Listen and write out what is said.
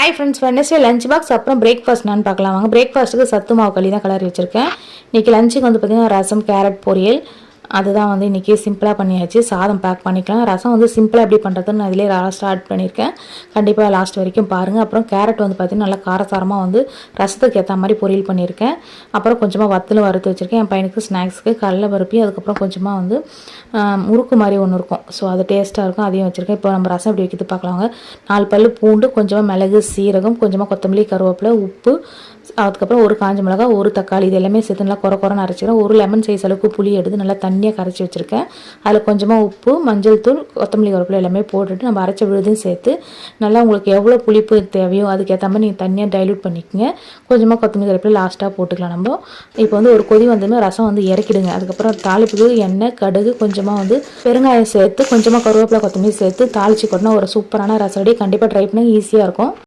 Hi friends, Wednesday lunch box அப்புறம் breakfast நான் பார்க்கலாம் வாங்க. பிரேக்ஃபாஸ்ட்டுக்கு சத்து மாவு களி தான் கலரி வச்சுருக்கேன். இன்றைக்கி லஞ்சுக்கு வந்து பார்த்திங்கன்னா ரசம், கேரட் பொரியல், அதுதான் வந்து இன்றைக்கி சிம்பிளாக பண்ணியாச்சு. சாதம் பேக் பண்ணிக்கலாம். ரசம் வந்து சிம்பிளாக எப்படி பண்ணுறதுன்னு நான் இதிலே ஸ்டார்ட் பண்ணியிருக்கேன். கண்டிப்பாக லாஸ்ட் வரைக்கும் பாருங்கள். அப்புறம் கேரட் வந்து பார்த்திங்கன்னா நல்லா காரசாரமாக வந்து ரசத்துக்கு ஏற்ற மாதிரி பொரியல் பண்ணியிருக்கேன். அப்புறம் கொஞ்சமாக வத்தலும் வறுத்து வச்சுருக்கேன். என் பையனுக்கு ஸ்நாக்ஸுக்கு கடலை பருப்பி, அதுக்கப்புறம் கொஞ்சமாக வந்து முறுக்கு மாதிரி ஒன்று இருக்கும், ஸோ அது டேஸ்ட்டாக இருக்கும், அதையும் வச்சுருக்கேன். இப்போ நம்ம ரசம் எப்படி வைக்கிறது பார்க்கலாங்க. 4 பல் பூண்டு, கொஞ்சமாக மிளகு, சீரகம், கொஞ்சமாக கொத்தமல்லி, கருவேப்பிலை, உப்பு, அதுக்கப்புறம் ஒரு காஞ்ச மிளகாய், ஒரு தக்காளி, இது எல்லாமே சேர்த்து நல்லா குறைன்னு அரைச்சிக்கிறேன். ஒரு லெமன் சைஸ் அளவுக்கு புளி எடுத்து நல்லா தண்ணியாக கரைச்சி வச்சுருக்கேன். அதில் கொஞ்சமாக உப்பு, மஞ்சள் தூள், கொத்தமல்லி, கருவேப்பிலை எல்லாமே போட்டுட்டு நம்ம அரைச்ச விழுதையும் சேர்த்து நல்லா உங்களுக்கு எவ்வளோ புளிப்பு தேவையோ அதுக்கேற்ற மாதிரி நீங்கள் தண்ணியாக டைல்யூட் பண்ணிக்கோங்க. கொஞ்சமாக கொத்தமல்லி, கருவேப்பிலை லாஸ்ட்டாக போட்டுக்கலாம். நம்ம இப்போ வந்து ஒரு கொதி வந்ததுமே ரசம் வந்து இறக்கிடுங்க. அதுக்கப்புறம் தாளிப்புக்கு எண்ணெய், கடுகு, கொஞ்சமாக வந்து பெருங்காயம் சேர்த்து, கொஞ்சமாக கருவேப்பிலை, கொத்தமல்லி சேர்த்து தாளிச்சு கொட்டினா ஒரு சூப்பரான ரசம் ரெடி. கண்டிப்பாக ட்ரை பண்ணி ஈஸியாக இருக்கும்.